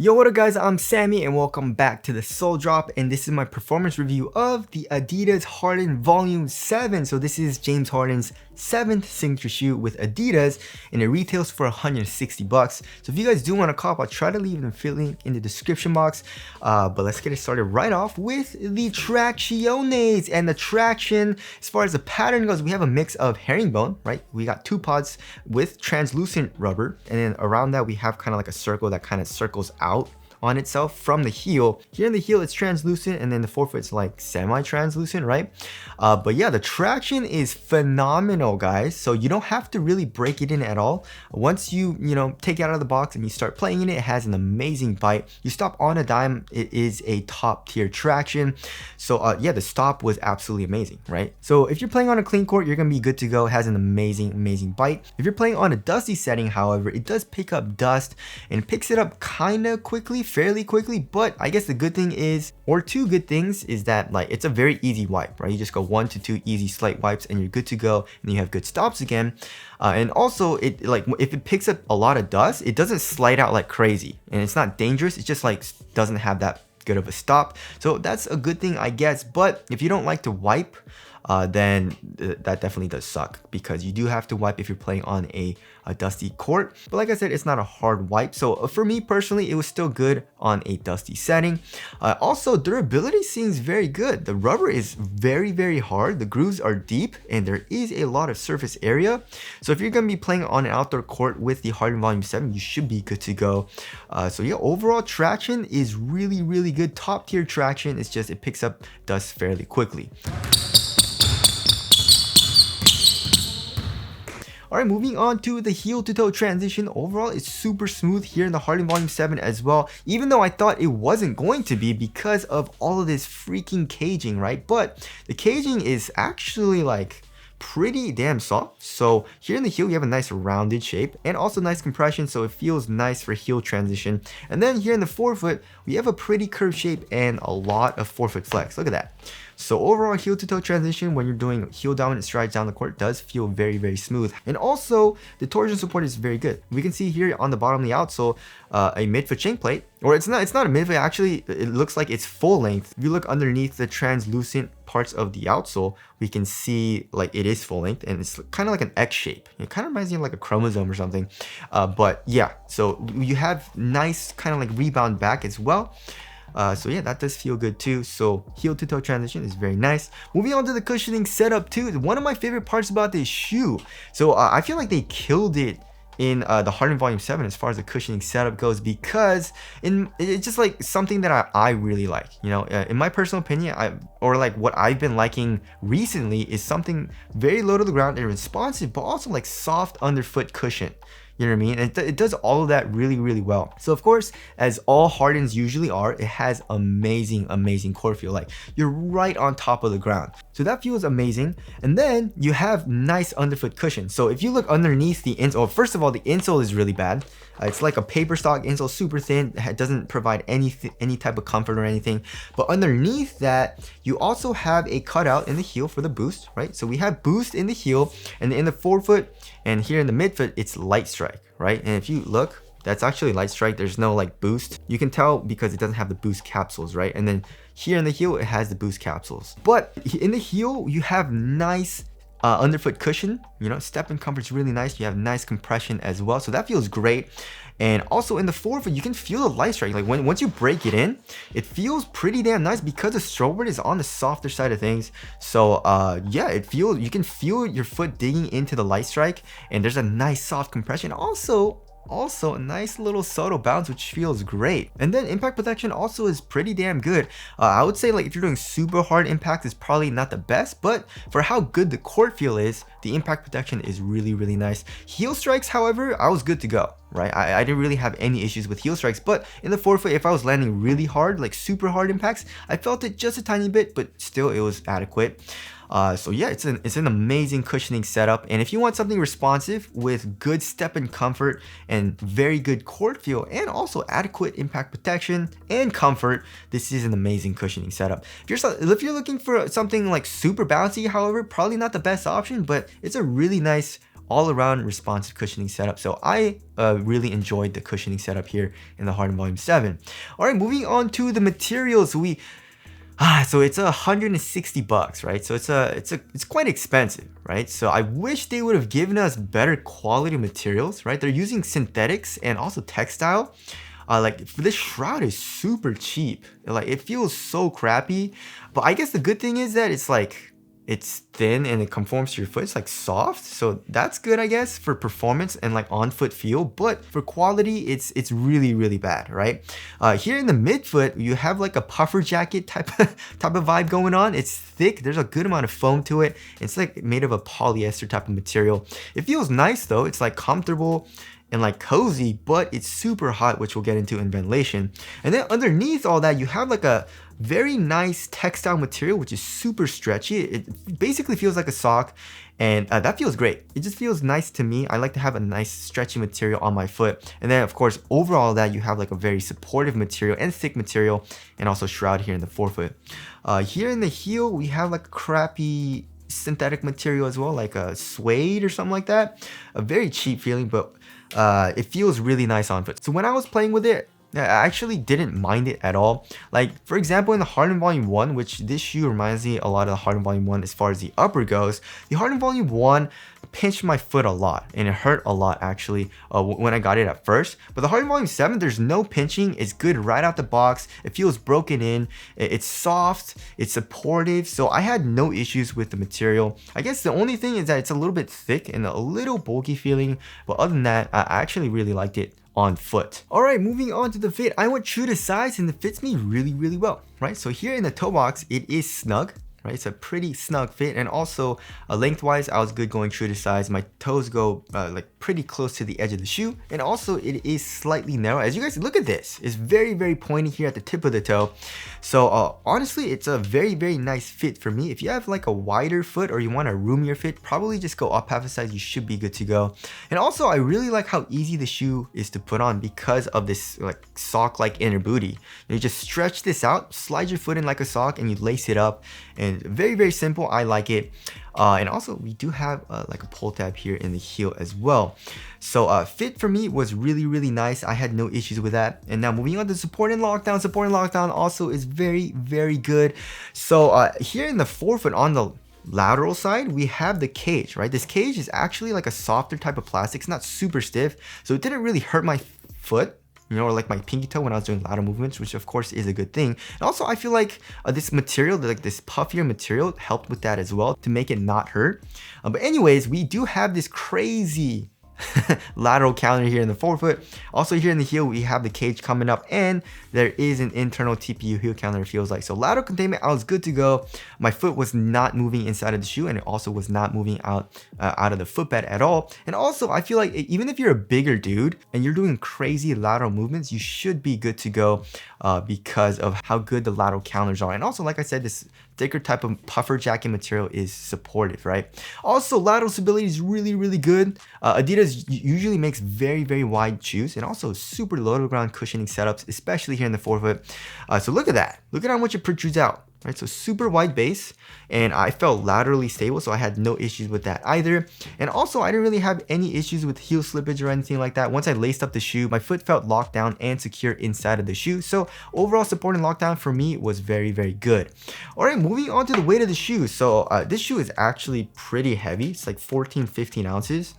Yo, what up guys, I'm Sammy and welcome back to the Soul Drop, and this is my performance review of the Adidas Harden Volume 7. So this is James Harden's 7th signature shoe with Adidas, and it retails for 160 bucks. So if you guys do want to cop, I'll try to leave the link in the description box. But let's get it started right off with the Tracciones. And the traction, as far as the pattern goes, we have a mix of herringbone, right? We got two pods with translucent rubber, and then around that we have kind of like a circle that kind of circles out on itself from the heel. Here in the heel it's translucent, and then the forefoot's like semi-translucent, right? But yeah, the traction is phenomenal, guys. So you don't have to really break it in at all. Once you take it out of the box and you start playing in it, it has an amazing bite. You stop on a dime, it is a top tier traction. So yeah, the stop was absolutely amazing, right? So if you're playing on a clean court, you're gonna be good to go. It has an amazing bite. If you're playing on a dusty setting, however, it does pick up dust and it picks it up kind of quickly, fairly quickly. But I guess the good thing is, or two good things, is that like it's a very easy wipe, right? You just go 1 to 2 easy slight wipes and you're good to go, and you have good stops again. And also, it like if it picks up a lot of dust, it doesn't slide out like crazy, and it's not dangerous. It just like doesn't have that good of a stop. So that's a good thing, I guess. But if you don't like to wipe, then that definitely does suck, because you do have to wipe if you're playing on a dusty court. But like I said, it's not a hard wipe. So for me personally, it was still good on a dusty setting. Also, durability seems very good. The rubber is very hard. The grooves are deep and there is a lot of surface area. So if you're going to be playing on an outdoor court with the Harden Volume 7, you should be good to go. So yeah, overall traction is really good. Top tier traction. It's just it picks up dust fairly quickly. Alright, moving on to the heel to toe transition. Overall, it's super smooth here in the Harden Volume 7 as well, even though I thought it wasn't going to be because of all of this freaking caging, right? But the caging is actually like pretty damn soft. So here in the heel, you have a nice rounded shape and also nice compression, so it feels nice for heel transition. And then here in the forefoot, we have a pretty curved shape and a lot of forefoot flex. Look at that. So overall, heel to toe transition when you're doing heel dominant strides down the court does feel very smooth. And also the torsion support is very good. We can see here on the bottom of the outsole a midfoot shank plate, or it's not a midfoot, actually it looks like it's full length. If you look underneath the translucent parts of the outsole, we can see like it is full length, and it's kind of like an X shape. It kind of reminds me of like a chromosome or something. But yeah, so you have nice kind of like rebound back as well. So yeah, that does feel good too. So heel to toe transition is very nice. Moving on to the cushioning setup too. One of my favorite parts about this shoe. So I feel like they killed it in the Harden Volume 7 as far as the cushioning setup goes, because it's just like something that I really like. In my personal opinion, or like what I've been liking recently, is something very low to the ground and responsive, but also like soft underfoot cushion. You know what I mean? And it does all of that really well. So of course, as all Hardens usually are, it has amazing court feel. Like you're right on top of the ground. So that feels amazing. And then you have nice underfoot cushion. So if you look underneath the insole, first of all, the insole is really bad. It's like a paper stock insole, super thin. It doesn't provide any type of comfort or anything. But underneath that, you also have a cutout in the heel for the boost, right? So we have boost in the heel, and in the forefoot and here in the midfoot, it's light strike, right? And if you look, that's actually light strike. There's no like boost. You can tell because it doesn't have the boost capsules, right? And then here in the heel, it has the boost capsules. But in the heel, you have nice underfoot cushion. Step and comfort's really nice. You have nice compression as well, so that feels great. And also in the forefoot, you can feel the light strike. Like once you break it in, it feels pretty damn nice because the stroke is on the softer side of things. So yeah, you can feel your foot digging into the light strike, and there's a nice soft compression. Also a nice little subtle bounce, which feels great. And then impact protection also is pretty damn good. I would say like if you're doing super hard impact, is probably not the best, but for how good the court feel is, the impact protection is really nice. Heel strikes, however, I was good to go, right? I didn't really have any issues with heel strikes, but in the forefoot, if I was landing really hard, like super hard impacts, I felt it just a tiny bit, but still it was adequate. So yeah, it's an amazing cushioning setup, and if you want something responsive with good step and comfort and very good court feel and also adequate impact protection and comfort, this is an amazing cushioning setup. If you're looking for something like super bouncy, however, probably not the best option, but it's a really nice all around responsive cushioning setup. So I really enjoyed the cushioning setup here in the Harden Volume 7. All right, moving on to the materials. So it's $160, right? So it's quite expensive, right? So I wish they would have given us better quality materials, right? They're using synthetics and also textile. Like this shroud is super cheap. Like it feels so crappy, but I guess the good thing is that it's thin and it conforms to your foot. It's like soft, so that's good, I guess, for performance and like on foot feel. But for quality, it's really bad, right? Here in the midfoot, you have like a puffer jacket type of vibe going on. It's thick. There's a good amount of foam to it. It's like made of a polyester type of material. It feels nice though. It's like comfortable and like cozy, but it's super hot, which we'll get into in ventilation. And then underneath all that, you have like a very nice textile material, which is super stretchy. It basically feels like a sock, and that feels great. It just feels nice to me. I like to have a nice stretchy material on my foot. And then of course, overall that you have like a very supportive material and thick material, and also shroud here in the forefoot. Here in the heel, we have like a crappy synthetic material as well, like a suede or something like that. A very cheap feeling, but it feels really nice on foot. So when I was playing with it, I actually didn't mind it at all. Like for example, in the Harden Volume 1, which this shoe reminds me a lot of the Harden Volume 1 as far as the upper goes, the Harden Volume 1 pinched my foot a lot, and it hurt a lot actually when I got it at first. But the Harden Volume 7, there's no pinching. It's good right out the box. It feels broken in. It's soft. It's supportive. So I had no issues with the material. I guess the only thing is that it's a little bit thick and a little bulky feeling. But other than that, I actually really liked it on foot. All right, moving on to the fit. I went true to size and it fits me really well, right? So here in the toe box, it is snug, right? It's a pretty snug fit, and also lengthwise, I was good going true to size. My toes go like pretty close to the edge of the shoe, and also it is slightly narrow. As you guys look at this, it's very pointy here at the tip of the toe. So honestly, it's a very nice fit for me. If you have like a wider foot or you want a roomier fit, probably just go up half a size. You should be good to go. And also, I really like how easy the shoe is to put on because of this like sock-like inner booty. You just stretch this out, slide your foot in like a sock, and you lace it up. And very simple. I like it. And also we do have like a pull tab here in the heel as well. So fit for me was really nice. I had no issues with that. And now moving on to support and lockdown. Support and lockdown also is very good. So here in the forefoot on the lateral side, we have the cage, right? This cage is actually like a softer type of plastic. It's not super stiff, so it didn't really hurt my foot, you know, or like my pinky toe when I was doing lateral movements, which of course is a good thing. And also I feel like this material, like this puffier material, helped with that as well to make it not hurt. But anyways, we do have this crazy lateral counter here in the forefoot. Also here in the heel, we have the cage coming up, and there is an internal TPU heel counter, it feels like. So lateral containment, I was good to go. My foot was not moving inside of the shoe, and it also was not moving out of the footbed at all. And also I feel like even if you're a bigger dude and you're doing crazy lateral movements, you should be good to go because of how good the lateral counters are. And also, like I said, this thicker type of puffer jacket material is supportive, right? Also, lateral stability is really good. Adidas usually makes very wide shoes, and also super low to ground cushioning setups, especially here in the forefoot. So look at that. Look at how much it protrudes out. Right, so super wide base, and I felt laterally stable, so I had no issues with that either. And also, I didn't really have any issues with heel slippage or anything like that. Once I laced up the shoe, my foot felt locked down and secure inside of the shoe. So overall support and lockdown for me was very good. All right, moving on to the weight of the shoe. So this shoe is actually pretty heavy. It's like 14-15 ounces.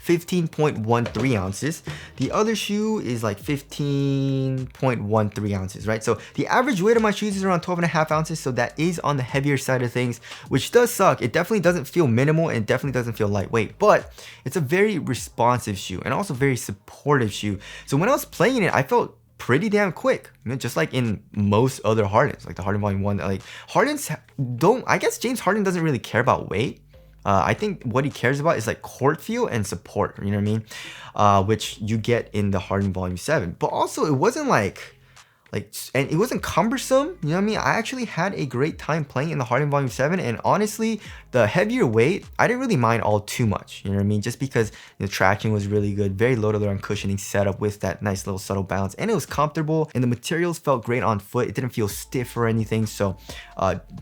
15.13 ounces. The other shoe is like 15.13 ounces, right? So the average weight of my shoes is around 12.5 ounces. So that is on the heavier side of things, which does suck. It definitely doesn't feel minimal, and it definitely doesn't feel lightweight, but it's a very responsive shoe and also very supportive shoe. So when I was playing it, I felt pretty damn quick, you know, just like in most other Hardens, like the Harden Volume 1. Like Hardens don't, I guess James Harden doesn't really care about weight. I think what he cares about is like court feel and support, you know what I mean? Which you get in the Harden Volume 7. But also, it wasn't like Like, and it wasn't cumbersome, you know what I mean? I actually had a great time playing in the Harden Volume 7, and honestly, the heavier weight, I didn't really mind all too much, you know what I mean? Just because the traction was really good, very low to the ground cushioning setup with that nice little subtle bounce, and it was comfortable, and the materials felt great on foot. It didn't feel stiff or anything, so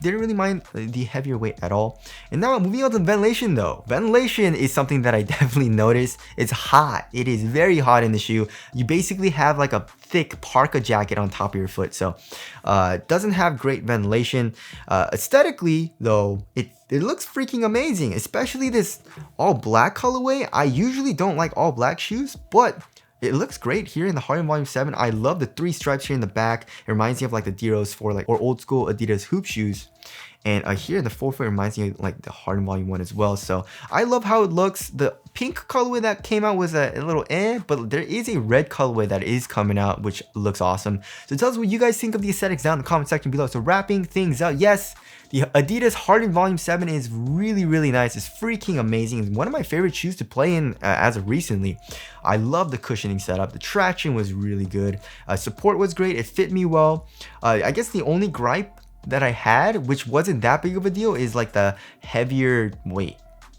didn't really mind the heavier weight at all. And now moving on to ventilation though. Ventilation is something that I definitely noticed. It's hot. It is very hot in the shoe. You basically have like a thick parka jacket on top of your foot, so doesn't have great ventilation. Aesthetically though, it looks freaking amazing, especially this all black colorway. I usually don't like all black shoes, but it looks great here in the Harden Volume 7. I love the 3 stripes here in the back. It reminds me of like the Diros for like, or old school Adidas hoop shoes. And here in the forefoot reminds me of like the Harden Volume 1 as well. So I love how it looks. The pink colorway that came out was a little but there is a red colorway that is coming out, which looks awesome. So tell us what you guys think of the aesthetics down in the comment section below. So wrapping things up, yes, the Adidas Harden Volume 7 is really, really nice. It's freaking amazing. It's one of my favorite shoes to play in as of recently. I love the cushioning setup. The traction was really good. Support was great. It fit me well. I guess the only gripe that I had, which wasn't that big of a deal, is like the heavier weight.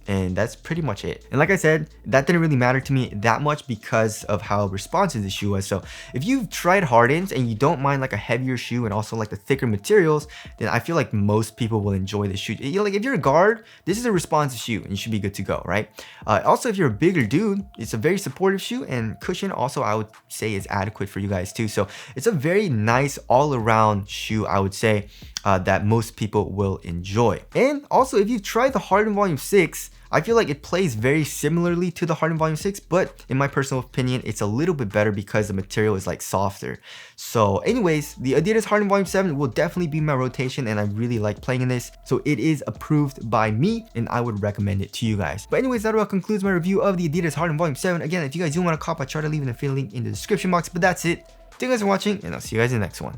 And that's pretty much it. And like I said, that didn't really matter to me that much because of how responsive the shoe was. So if you've tried Hardens and you don't mind like a heavier shoe and also like the thicker materials, then I feel like most people will enjoy this shoe. You know, like if you're a guard, this is a responsive shoe and you should be good to go, right? Also, if you're a bigger dude, it's a very supportive shoe, and cushion also I would say is adequate for you guys too. So it's a very nice all-around shoe, I would say, that most people will enjoy. And also, if you've tried the Harden Volume 6, I feel like it plays very similarly to the Harden Volume 6, but in my personal opinion, it's a little bit better because the material is like softer. So anyways, the Adidas Harden Volume 7 will definitely be my rotation, and I really like playing in this. So it is approved by me, and I would recommend it to you guys. But anyways, that about concludes my review of the Adidas Harden Volume 7. Again, if you guys do want to cop, I try to leave an affiliate link in the description box, but that's it. Thank you guys for watching, and I'll see you guys in the next one.